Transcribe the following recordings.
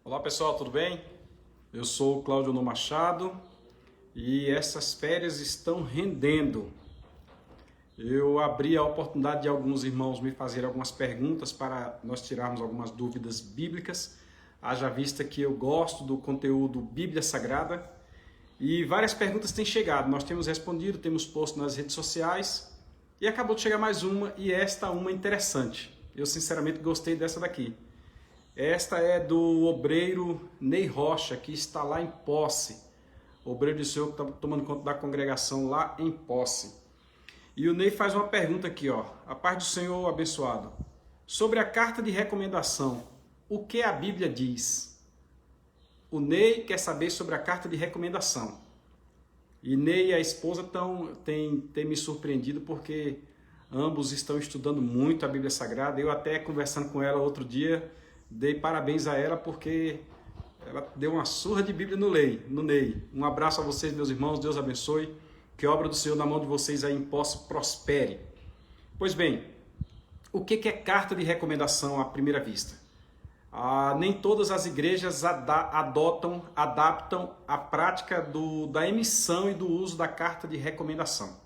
Olá pessoal, tudo bem? Eu sou o Cláudio No Machado e essas férias estão rendendo. Eu abri a oportunidade de alguns irmãos me fazerem algumas perguntas para nós tirarmos algumas dúvidas bíblicas, haja vista que eu gosto do conteúdo Bíblia Sagrada e várias perguntas têm chegado. Nós temos respondido, temos posto nas redes sociais e acabou de chegar mais uma e esta uma interessante. Eu sinceramente gostei dessa daqui. Esta é do obreiro Ney Rocha, que está lá em Posse. Obreiro do Senhor que está tomando conta da congregação lá em Posse. E o Ney faz uma pergunta aqui, ó. A paz do Senhor abençoado. Sobre a carta de recomendação, o que a Bíblia diz? O Ney quer saber sobre a carta de recomendação. E Ney e a esposa têm me surpreendido porque ambos estão estudando muito a Bíblia Sagrada. Eu até conversando com ela outro dia, dei parabéns a ela porque ela deu uma surra de Bíblia no Ney. Um abraço a vocês, meus irmãos. Deus abençoe. Que a obra do Senhor na mão de vocês aí em Posse prospere. Pois bem, o que é carta de recomendação à primeira vista? Nem todas as igrejas adaptam a prática da emissão e do uso da carta de recomendação.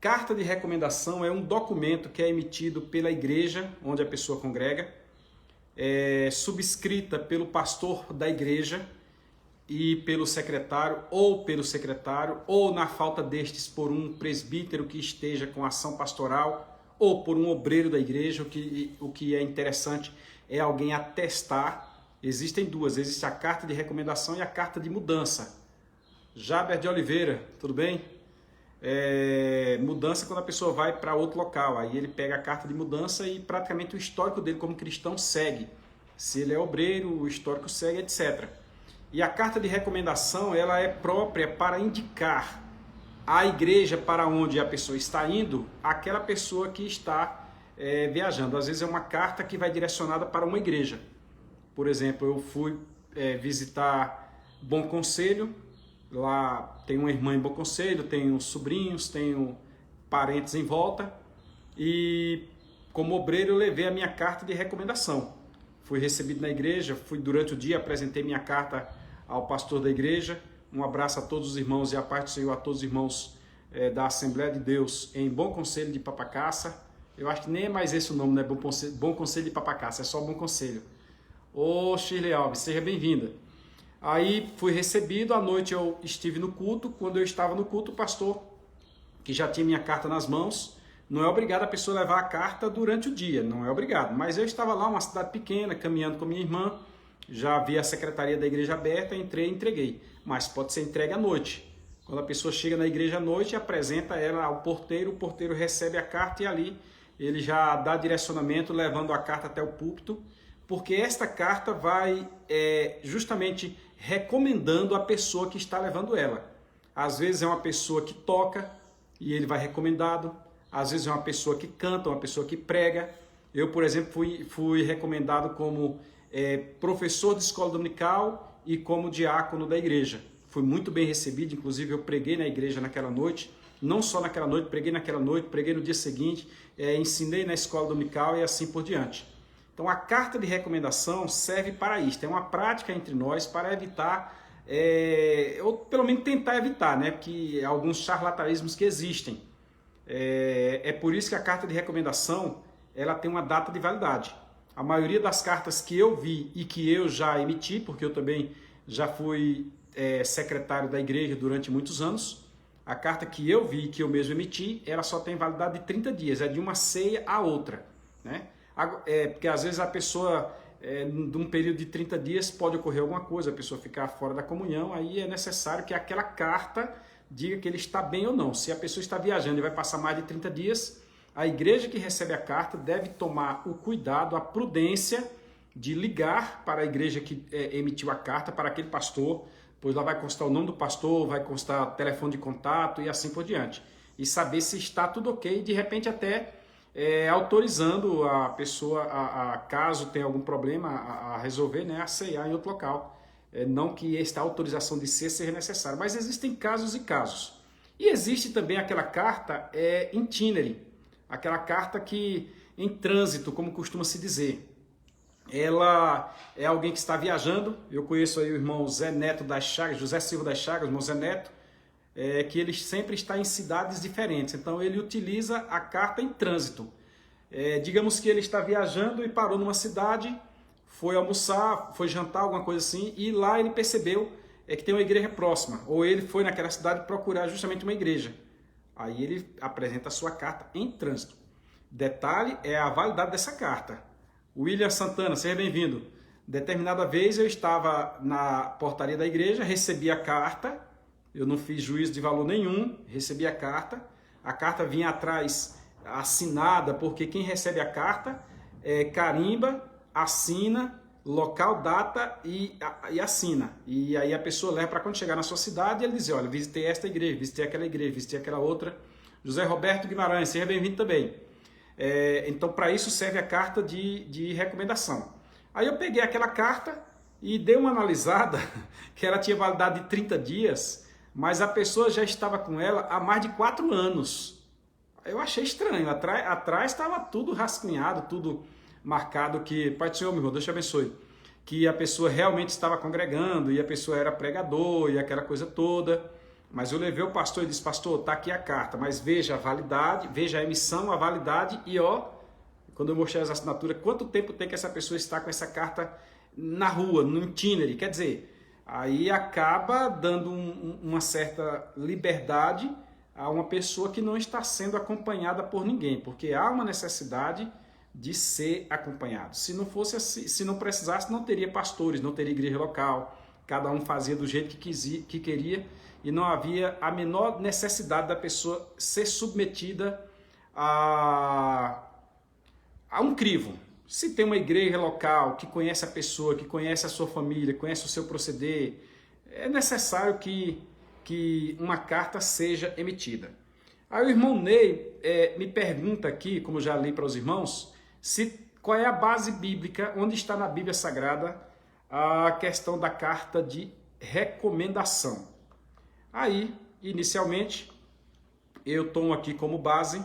Carta de recomendação é um documento que é emitido pela igreja onde a pessoa congrega, subscrita pelo pastor da igreja e pelo secretário, ou na falta destes, por um presbítero que esteja com ação pastoral, ou por um obreiro da igreja. O que é interessante é alguém atestar. Existem duas, existe a carta de recomendação e a carta de mudança. Jaber de Oliveira, tudo bem? Mudança quando a pessoa vai para outro local, aí ele pega a carta de mudança e praticamente o histórico dele como cristão segue. Se ele é obreiro, o histórico segue, etc. E a carta de recomendação, ela é própria para indicar a igreja para onde a pessoa está indo, aquela pessoa que está viajando. Às vezes é uma carta que vai direcionada para uma igreja. Por exemplo, eu fui visitar Bom Conselho. Lá tem uma irmã em Bom Conselho, tenho sobrinhos, tenho parentes em volta. E como obreiro eu levei a minha carta de recomendação. Fui recebido na igreja, fui durante o dia, apresentei minha carta ao pastor da igreja. Um abraço a todos os irmãos e a paz do Senhor a todos os irmãos da Assembleia de Deus em Bom Conselho de Papacaça. Eu acho que nem é mais esse o nome, né? Bom Conselho de Papacaça, é só Bom Conselho. Ô Shirley Alves, seja bem-vinda. Aí fui recebido, à noite eu estive no culto. Quando eu estava no culto, o pastor, que já tinha minha carta nas mãos, não é obrigado a pessoa levar a carta durante o dia, não é obrigado. Mas eu estava lá, uma cidade pequena, caminhando com minha irmã, já vi a secretaria da igreja aberta, entrei e entreguei. Mas pode ser entregue à noite. Quando a pessoa chega na igreja à noite, apresenta ela ao porteiro, o porteiro recebe a carta e ali ele já dá direcionamento, levando a carta até o púlpito, porque esta carta vai justamente recomendando a pessoa que está levando ela. Às vezes é uma pessoa que toca e ele vai recomendado, às vezes é uma pessoa que canta, uma pessoa que prega. Eu, por exemplo, fui recomendado como professor de escola dominical e como diácono da igreja. Fui muito bem recebido, inclusive eu preguei na igreja naquela noite, não só naquela noite, preguei naquela noite, preguei no dia seguinte, ensinei na escola dominical e assim por diante. Então a carta de recomendação serve para isso, é uma prática entre nós para evitar, ou pelo menos tentar evitar, né? Porque alguns charlatanismos que existem. É por isso que a carta de recomendação ela tem uma data de validade. A maioria das cartas que eu vi e que eu já emiti, porque eu também já fui secretário da igreja durante muitos anos, a carta que eu vi e que eu mesmo emiti, ela só tem validade de 30 dias, é de uma ceia a outra, né? Porque às vezes a pessoa, de um período de 30 dias, pode ocorrer alguma coisa, a pessoa ficar fora da comunhão, aí é necessário que aquela carta diga que ele está bem ou não. Se a pessoa está viajando e vai passar mais de 30 dias, a igreja que recebe a carta deve tomar o cuidado, a prudência de ligar para a igreja que emitiu a carta, para aquele pastor, pois lá vai constar o nome do pastor, vai constar o telefone de contato e assim por diante. E saber se está tudo ok, e de repente até autorizando a pessoa, caso tenha algum problema a resolver, né, a ceiar em outro local. Não que esta autorização de ser seja necessária, mas existem casos e casos. E existe também aquela carta itinere, aquela carta que em trânsito, como costuma se dizer. ela é alguém que está viajando. Eu conheço aí o irmão Zé Neto das Chagas, José Silva das Chagas, o irmão Zé Neto, que ele sempre está em cidades diferentes. Então ele utiliza a carta em trânsito. Digamos que ele está viajando e parou numa cidade, foi almoçar, foi jantar, alguma coisa assim, e lá ele percebeu que tem uma igreja próxima. Ou ele foi naquela cidade procurar justamente uma igreja. Aí ele apresenta a sua carta em trânsito. Detalhe é a validade dessa carta. William Santana, seja bem-vindo. Determinada vez eu estava na portaria da igreja, recebi a carta, eu não fiz juízo de valor nenhum, recebi a carta vinha atrás assinada, porque quem recebe a carta carimba, assina, local, data e assina. E aí a pessoa leva para quando chegar na sua cidade, ele diz, olha, visitei esta igreja, visitei aquela outra. José Roberto Guimarães, seja bem-vindo também. Então, para isso serve a carta de recomendação. Aí eu peguei aquela carta e dei uma analisada, que ela tinha validade de 30 dias, mas a pessoa já estava com ela há mais de 4 anos. Eu achei estranho, atrás estava tudo rascunhado, tudo marcado que, Pai do Senhor, meu irmão, Deus te abençoe, que a pessoa realmente estava congregando e a pessoa era pregador e aquela coisa toda. Mas eu levei o pastor e disse, pastor, está aqui a carta, mas veja a validade, veja a emissão, a validade e quando eu mostrei as assinaturas, quanto tempo tem que essa pessoa está com essa carta na rua, no itinerário? Quer dizer, aí acaba dando uma certa liberdade a uma pessoa que não está sendo acompanhada por ninguém, porque há uma necessidade de ser acompanhado. Se não fosse assim, se não precisasse, não teria pastores, não teria igreja local, cada um fazia do jeito que queria, e não havia a menor necessidade da pessoa ser submetida a um crivo. Se tem uma igreja local que conhece a pessoa, que conhece a sua família, conhece o seu proceder, é necessário que uma carta seja emitida. Aí o irmão Ney me pergunta aqui, como eu já li para os irmãos, qual é a base bíblica, onde está na Bíblia Sagrada a questão da carta de recomendação. Aí, inicialmente, eu tomo aqui como base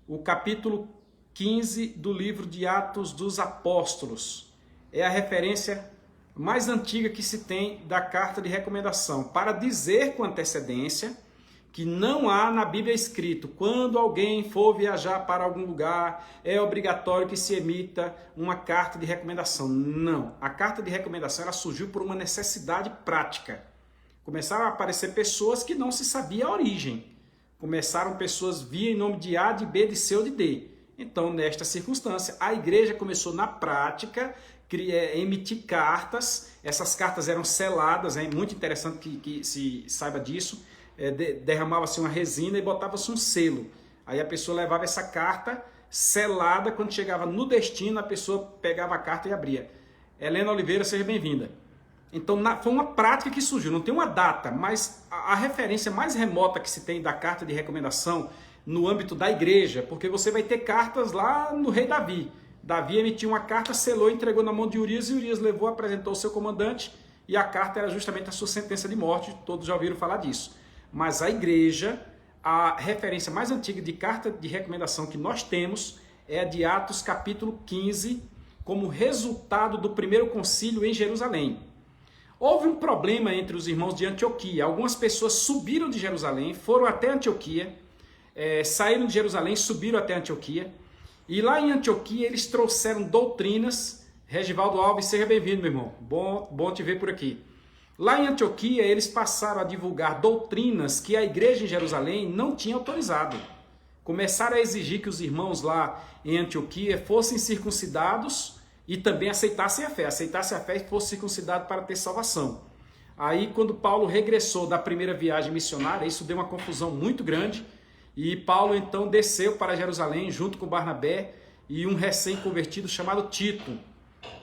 o capítulo 15 do livro de Atos dos Apóstolos. É a referência mais antiga que se tem da carta de recomendação, para dizer com antecedência que não há na Bíblia escrito, quando alguém for viajar para algum lugar, é obrigatório que se emita uma carta de recomendação. Não, a carta de recomendação ela surgiu por uma necessidade prática. Começaram a aparecer pessoas que não se sabia a origem. Começaram pessoas via em nome de A, de B, de C ou de D. Então, nesta circunstância, a igreja começou na prática a emitir cartas. Essas cartas eram seladas, é muito interessante que se saiba disso. Derramava-se uma resina e botava-se um selo. Aí a pessoa levava essa carta selada, quando chegava no destino, a pessoa pegava a carta e abria. Helena Oliveira, seja bem-vinda. Então, foi uma prática que surgiu, não tem uma data, mas a referência mais remota que se tem da carta de recomendação no âmbito da igreja, porque você vai ter cartas lá no rei Davi. Davi emitiu uma carta, selou, entregou na mão de Urias, e Urias levou, apresentou ao seu comandante, e a carta era justamente a sua sentença de morte, todos já ouviram falar disso. Mas a igreja, a referência mais antiga de carta de recomendação que nós temos é a de Atos capítulo 15, como resultado do primeiro concílio em Jerusalém. Houve um problema entre os irmãos de Antioquia. Algumas pessoas subiram de Jerusalém, foram até Antioquia, saíram de Jerusalém, subiram até Antioquia, e lá em Antioquia eles trouxeram doutrinas. Regivaldo Alves, seja bem-vindo, meu irmão. Bom te ver por aqui. Lá em Antioquia eles passaram a divulgar doutrinas que a igreja em Jerusalém não tinha autorizado. Começaram a exigir que os irmãos lá em Antioquia fossem circuncidados e também aceitassem a fé e fosse circuncidado para ter salvação. Aí, quando Paulo regressou da primeira viagem missionária, isso deu uma confusão muito grande, e Paulo então desceu para Jerusalém junto com Barnabé e um recém-convertido chamado Tito.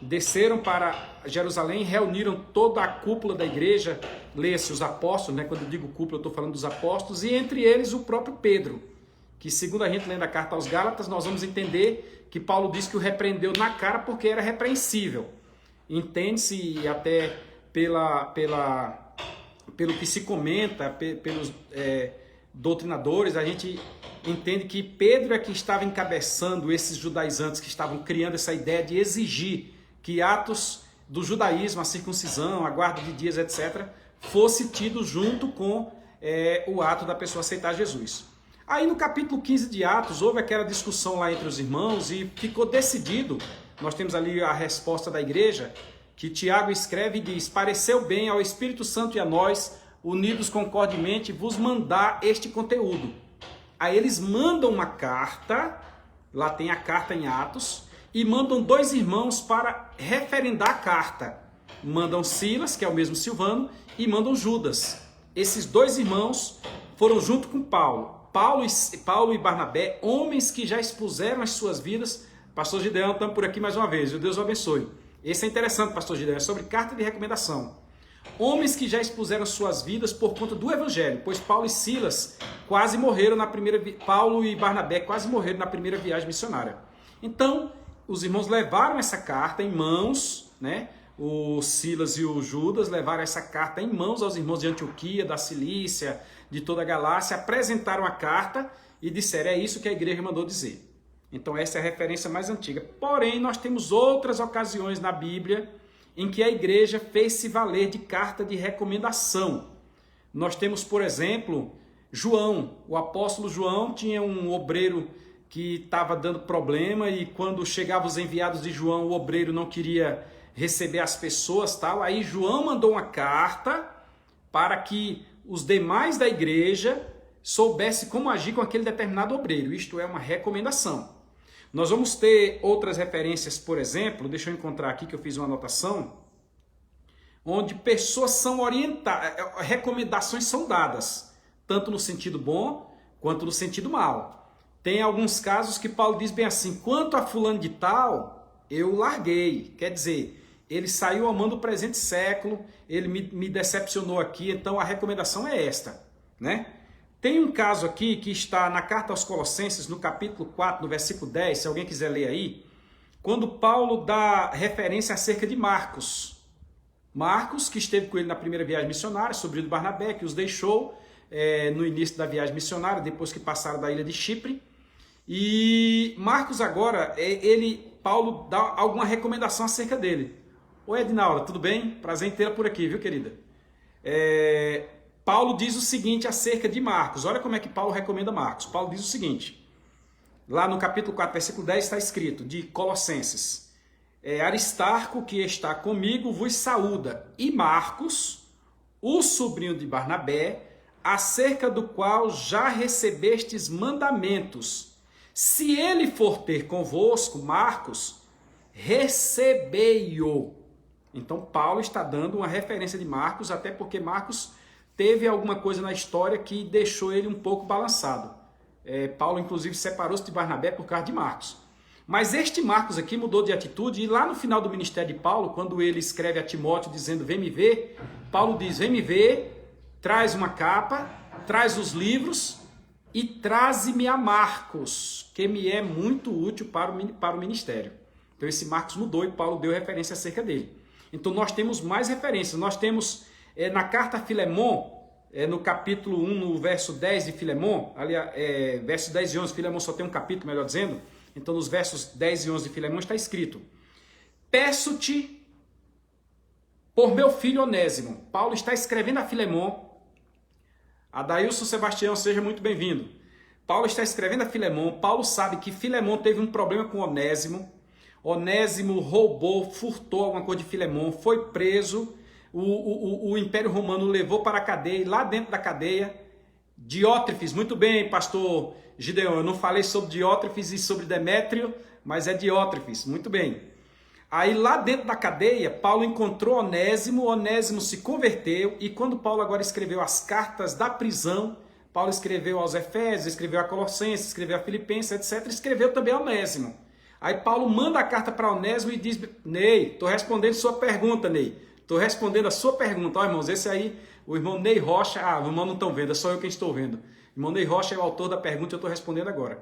Desceram para Jerusalém, reuniram toda a cúpula da igreja, leia-se os apóstolos, né? Quando eu digo cúpula eu estou falando dos apóstolos, e entre eles o próprio Pedro, que segundo a gente lendo a carta aos Gálatas, nós vamos entender que Paulo diz que o repreendeu na cara porque era repreensível. Entende-se até pelo que se comenta, pelos doutrinadores, a gente entende que Pedro é que estava encabeçando esses judaizantes que estavam criando essa ideia de exigir que atos do judaísmo, a circuncisão, a guarda de dias, etc., fosse tido junto com o ato da pessoa aceitar Jesus. Aí no capítulo 15 de Atos, houve aquela discussão lá entre os irmãos e ficou decidido, nós temos ali a resposta da igreja, que Tiago escreve e diz: pareceu bem ao Espírito Santo e a nós, unidos concordemente, vos mandar este conteúdo. Aí eles mandam uma carta, lá tem a carta em Atos, e mandam 2 irmãos para referendar a carta. Mandam Silas, que é o mesmo Silvano, e mandam Judas. Esses 2 irmãos foram junto com Paulo. Paulo e Barnabé, homens que já expuseram as suas vidas. Pastor Gideão, estamos por aqui mais uma vez, Deus o abençoe. Esse é interessante, Pastor Gideão, é sobre carta de recomendação. Homens que já expuseram suas vidas por conta do evangelho, pois Paulo e Silas quase morreram Paulo e Barnabé quase morreram na primeira viagem missionária. Então, os irmãos levaram essa carta em mãos, né? O Silas e o Judas levaram essa carta em mãos aos irmãos de Antioquia, da Cilícia, de toda a Galácia, apresentaram a carta e disseram: é isso que a igreja mandou dizer. Então essa é a referência mais antiga. Porém, nós temos outras ocasiões na Bíblia em que a igreja fez se valer de carta de recomendação. Nós temos, por exemplo, João. O apóstolo João tinha um obreiro que estava dando problema e quando chegavam os enviados de João, o obreiro não queria receber as pessoas, tal. Aí João mandou uma carta para que os demais da igreja soubessem como agir com aquele determinado obreiro. Isto é uma recomendação. Nós vamos ter outras referências, por exemplo, deixa eu encontrar aqui que eu fiz uma anotação, onde pessoas são orientadas, recomendações são dadas, tanto no sentido bom quanto no sentido mal. Tem alguns casos que Paulo diz bem assim: quanto a fulano de tal, eu larguei. Quer dizer, ele saiu amando o presente século, ele me decepcionou aqui, então a recomendação é esta, né? Tem um caso aqui que está na carta aos Colossenses, no capítulo 4, no versículo 10, se alguém quiser ler aí, quando Paulo dá referência acerca de Marcos. Marcos, que esteve com ele na primeira viagem missionária, sobrinho de Barnabé, que os deixou no início da viagem missionária, depois que passaram da ilha de Chipre. E Marcos agora, Paulo dá alguma recomendação acerca dele. Oi, Ednaura, tudo bem? Prazer em tê-la por aqui, viu, querida? Paulo diz o seguinte acerca de Marcos. Olha como é que Paulo recomenda Marcos. Paulo diz o seguinte, lá no capítulo 4, versículo 10, está escrito, de Colossenses: Aristarco, que está comigo, vos saúda, e Marcos, o sobrinho de Barnabé, acerca do qual já recebestes mandamentos. Se ele for ter convosco, Marcos, recebei-o. Então Paulo está dando uma referência de Marcos, até porque Marcos teve alguma coisa na história que deixou ele um pouco balançado. Paulo, inclusive, separou-se de Barnabé por causa de Marcos. Mas este Marcos aqui mudou de atitude e lá no final do ministério de Paulo, quando ele escreve a Timóteo dizendo: vem me ver, Paulo diz: vem me ver, traz uma capa, traz os livros e traze-me a Marcos, que me é muito útil para o ministério. Então esse Marcos mudou e Paulo deu referência acerca dele. Então nós temos mais referências. Nós temos na carta a Filemon, no capítulo 1, no verso 10 de Filemon, ali, versos 10 e 11, Filemon só tem um capítulo, melhor dizendo. Então nos versos 10 e 11 de Filemon está escrito: peço-te por meu filho Onésimo. Paulo está escrevendo a Filemon. Adailson Sebastião, seja muito bem-vindo. Paulo está escrevendo a Filemon. Paulo sabe que Filemon teve um problema com Onésimo. Onésimo roubou, furtou alguma coisa de Filemon, foi preso. O Império Romano levou para a cadeia, e lá dentro da cadeia, Diótrefes, muito bem, pastor Gideon, eu não falei sobre Diótrefes e sobre Demétrio, mas é Diótrefes, muito bem. Aí lá dentro da cadeia, Paulo encontrou Onésimo, Onésimo se converteu, e quando Paulo agora escreveu as cartas da prisão, Paulo escreveu aos Efésios, escreveu a Colossenses, escreveu a Filipenses, etc., escreveu também a Onésimo. Aí Paulo manda a carta para Onésimo e diz: Ney, estou respondendo sua pergunta, Ney. Estou respondendo a sua pergunta. Ó, irmãos, esse aí, o irmão Ney Rocha, os irmãos não estão vendo, é só eu quem estou vendo. O irmão Ney Rocha é o autor da pergunta e eu estou respondendo agora.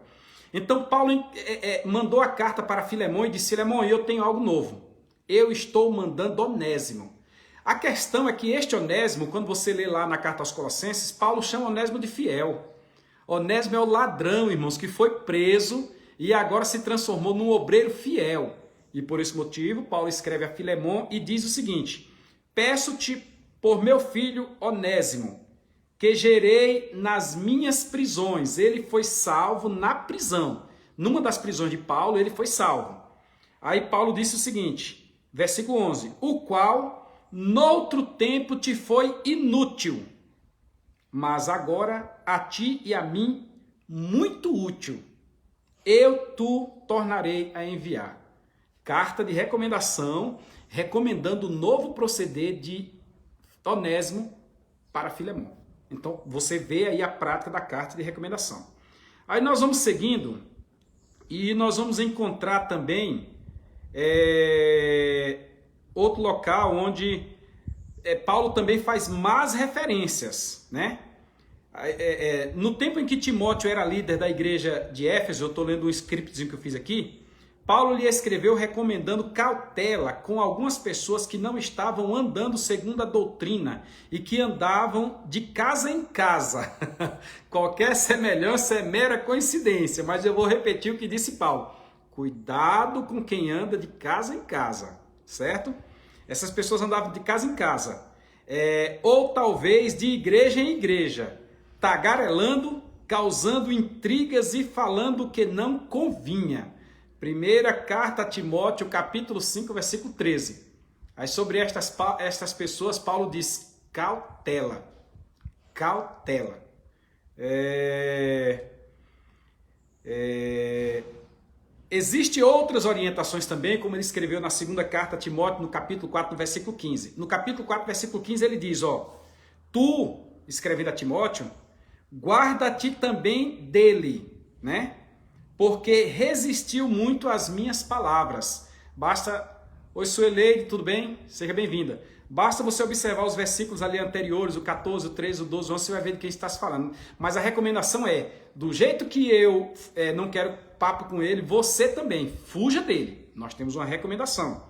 Então Paulo mandou a carta para Filemon e disse: Filemon, eu tenho algo novo. Eu estou mandando Onésimo. A questão é que este Onésimo, quando você lê lá na carta aos Colossenses, Paulo chama Onésimo de fiel. Onésimo é o ladrão, irmãos, que foi preso e agora se transformou num obreiro fiel. E por esse motivo, Paulo escreve a Filemon e diz o seguinte: peço-te por meu filho Onésimo, que gerei nas minhas prisões. Ele foi salvo na prisão. Numa das prisões de Paulo, ele foi salvo. Aí Paulo disse o seguinte, versículo 11: o qual noutro tempo te foi inútil, mas agora a ti e a mim muito útil. Eu tu tornarei a enviar. Carta de recomendação, recomendando o novo proceder de Onésimo para Filemon. Então, você vê aí a prática da carta de recomendação. Aí nós vamos seguindo e nós vamos encontrar também outro local onde Paulo também faz mais referências, né? No tempo em que Timóteo era líder da igreja de Éfeso, eu estou lendo um scriptzinho que eu fiz aqui, Paulo lhe escreveu recomendando cautela com algumas pessoas que não estavam andando segundo a doutrina e que andavam de casa em casa. Qualquer semelhança é mera coincidência, mas eu vou repetir o que disse Paulo. Cuidado com quem anda de casa em casa, certo? Essas pessoas andavam de casa em casa, ou talvez de igreja em igreja, tagarelando, causando intrigas e falando o que não convinha. Primeira carta a Timóteo, capítulo 5, versículo 13. Aí sobre estas pessoas, Paulo diz cautela. Cautela. Existem outras orientações também, como ele escreveu na segunda carta a Timóteo, no capítulo 4, no versículo 15. No capítulo 4, versículo 15, ele diz, tu, escrevendo a Timóteo, guarda-te também dele, né? Porque resistiu muito às minhas palavras. Oi, Sueleide, tudo bem? Seja bem-vinda. Basta você observar os versículos ali anteriores, o 14, o 13, o 12, o 11, você vai ver de quem está se falando. Mas a recomendação do jeito que eu não quero papo com ele, você também, fuja dele. Nós temos uma recomendação.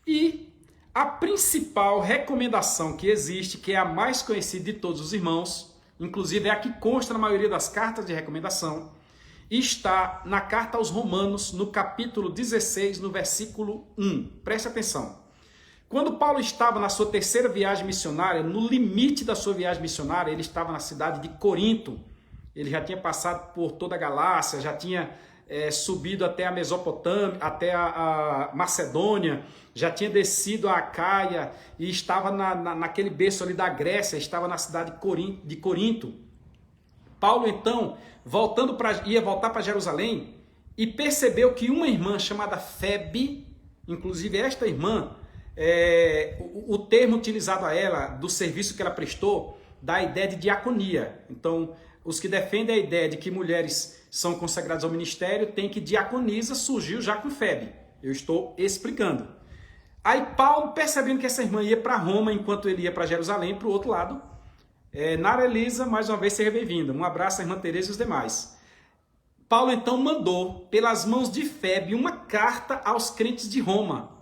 E a principal recomendação que existe, que é a mais conhecida de todos os irmãos, inclusive é a que consta na maioria das cartas de recomendação, está na carta aos Romanos, no capítulo 16, no versículo 1. Preste atenção. Quando Paulo estava na sua terceira viagem missionária, no limite da sua viagem missionária, ele estava na cidade de Corinto. Ele já tinha passado por toda a Galácia, já tinha subido até a Mesopotâmia, até a Macedônia, já tinha descido a Acaia e estava naquele berço ali da Grécia, estava na cidade de Corinto. Paulo, então, ia voltar para Jerusalém e percebeu que uma irmã chamada Febe, inclusive esta irmã, o termo utilizado a ela, do serviço que ela prestou, dá a ideia de diaconia. Então, os que defendem a ideia de que mulheres são consagradas ao ministério, tem que diaconisa surgiu já com Febe. Eu estou explicando. Aí Paulo, percebendo que essa irmã ia para Roma, enquanto ele ia para Jerusalém, para o outro lado, Nara Elisa, mais uma vez, seja bem-vinda. Um abraço à irmã Tereza e os demais. Paulo, então, mandou, pelas mãos de Febe, uma carta aos crentes de Roma.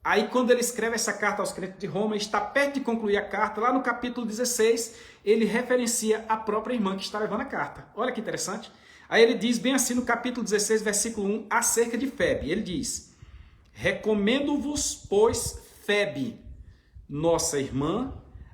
Aí, quando ele escreve essa carta aos crentes de Roma, está perto de concluir a carta, lá no capítulo 16, ele referencia a própria irmã que está levando a carta. Olha que interessante. Aí ele diz bem assim no capítulo 16, versículo 1, acerca de Febe. Ele diz, recomendo-vos, pois, Febe, nossa irmã,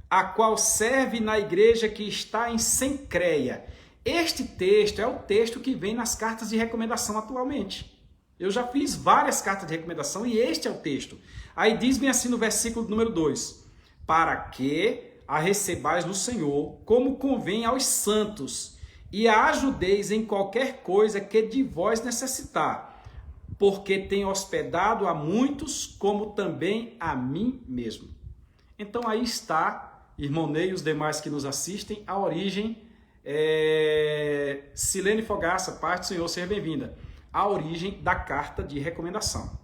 a qual serve na igreja que está em Cencreia. Este texto é o texto que vem nas cartas de recomendação atualmente. Eu já fiz várias cartas de recomendação e este é o texto. Aí diz bem assim no versículo número 2, para que a recebais no Senhor, como convém aos santos, e a ajudeis em qualquer coisa que de vós necessitar, porque tem hospedado a muitos, como também a mim mesmo. Então aí está, irmão Ney e os demais que nos assistem, a origem, Silene Fogaça, paz do Senhor, seja bem-vinda, a origem da carta de recomendação.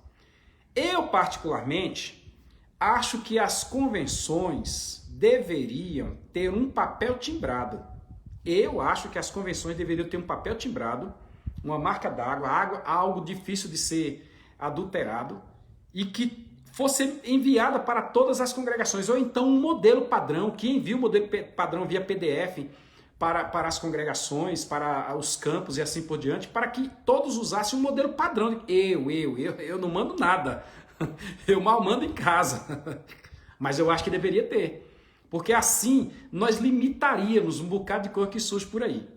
Eu, particularmente, acho que as convenções deveriam ter um papel timbrado. Eu acho que as convenções deveriam ter um papel timbrado, uma marca d'água, algo difícil de ser adulterado, e que fosse enviada para todas as congregações, ou então um modelo padrão, que envia o modelo padrão via PDF para as congregações, para os campos e assim por diante, para que todos usassem um modelo padrão. Eu não mando nada. Eu mal mando em casa. Mas eu acho que deveria ter. Porque assim nós limitaríamos um bocado de coisa que surge por aí.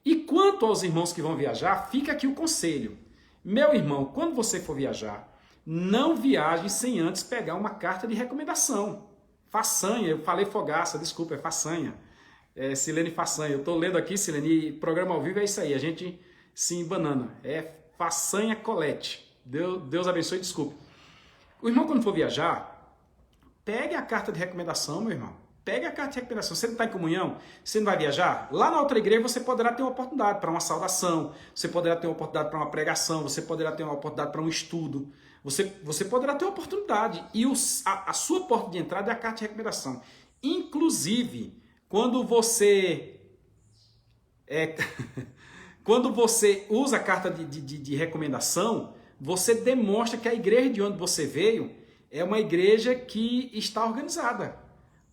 E quanto aos irmãos que vão viajar, fica aqui o conselho. Meu irmão, quando você for viajar, não viaje sem antes pegar uma carta de recomendação. Façanha, eu falei fogaça, desculpa, é façanha. Silene Façanha, eu estou lendo aqui, Silene, e programa ao vivo é isso aí, a gente se embanana. É Façanha Colete. Deus abençoe, desculpe. O irmão, quando for viajar, pegue a carta de recomendação, meu irmão. Pegue a carta de recomendação. Você não está em comunhão? Você não vai viajar? Lá na outra igreja você poderá ter uma oportunidade para uma saudação, você poderá ter uma oportunidade para uma pregação, você poderá ter uma oportunidade para um estudo, você poderá ter uma oportunidade. E a sua porta de entrada é a carta de recomendação. Inclusive, quando você usa a carta de recomendação, você demonstra que a igreja de onde você veio é uma igreja que está organizada.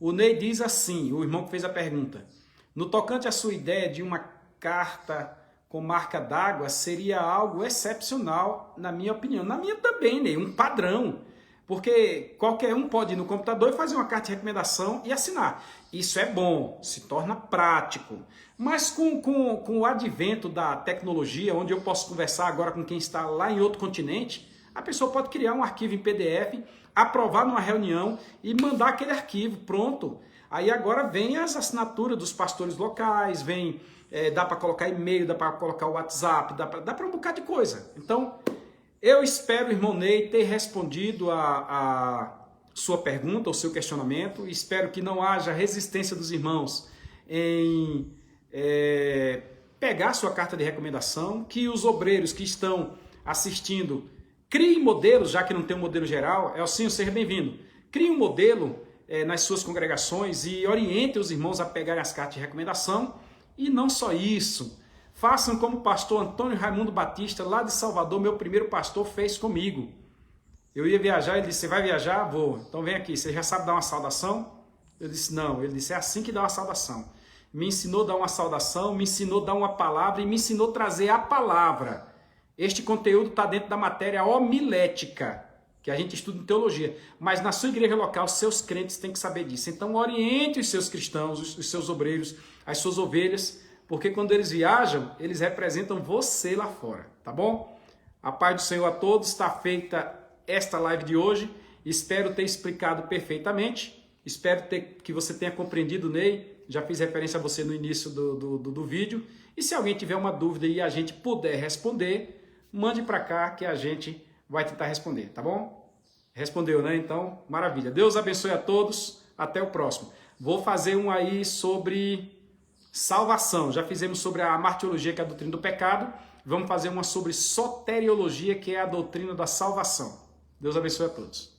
O Ney diz assim, o irmão que fez a pergunta: no tocante à sua ideia de uma carta com marca d'água, seria algo excepcional, na minha opinião. Na minha também, Ney, um padrão. Porque qualquer um pode ir no computador e fazer uma carta de recomendação e assinar. Isso é bom, se torna prático. Mas com o advento da tecnologia, onde eu posso conversar agora com quem está lá em outro continente, a pessoa pode criar um arquivo em PDF, aprovar numa reunião e mandar aquele arquivo, pronto. Aí agora vem as assinaturas dos pastores locais, dá para colocar e-mail, dá para colocar o WhatsApp, dá para um bocado de coisa. Então, eu espero, irmão Ney, ter respondido a sua pergunta, o seu questionamento. Espero que não haja resistência dos irmãos em pegar sua carta de recomendação, que os obreiros que estão assistindo criem modelos, já que não tem um modelo geral. Elcinho, seja bem-vindo. Crie um modelo nas suas congregações e oriente os irmãos a pegarem as cartas de recomendação. E não só isso, façam como o pastor Antônio Raimundo Batista, lá de Salvador, meu primeiro pastor, fez comigo. Eu ia viajar, ele disse: você vai viajar? Vou. Então vem aqui, você já sabe dar uma saudação? Eu disse: não. Ele disse: é assim que dá uma saudação. Me ensinou a dar uma saudação, me ensinou a dar uma palavra e me ensinou a trazer a palavra. Este conteúdo está dentro da matéria homilética, que a gente estuda em teologia. Mas na sua igreja local, seus crentes têm que saber disso. Então oriente os seus cristãos, os seus obreiros, as suas ovelhas, porque quando eles viajam, eles representam você lá fora, tá bom? A paz do Senhor a todos, está feita esta live de hoje. Espero ter explicado perfeitamente. Espero que você tenha compreendido, Ney. Já fiz referência a você no início do vídeo. E se alguém tiver uma dúvida e a gente puder responder, mande para cá que a gente vai tentar responder, tá bom? Respondeu, né? Então, maravilha. Deus abençoe a todos. Até o próximo. Vou fazer um aí sobre salvação. Já fizemos sobre a martiologia, que é a doutrina do pecado. Vamos fazer uma sobre soteriologia, que é a doutrina da salvação. Deus abençoe a todos.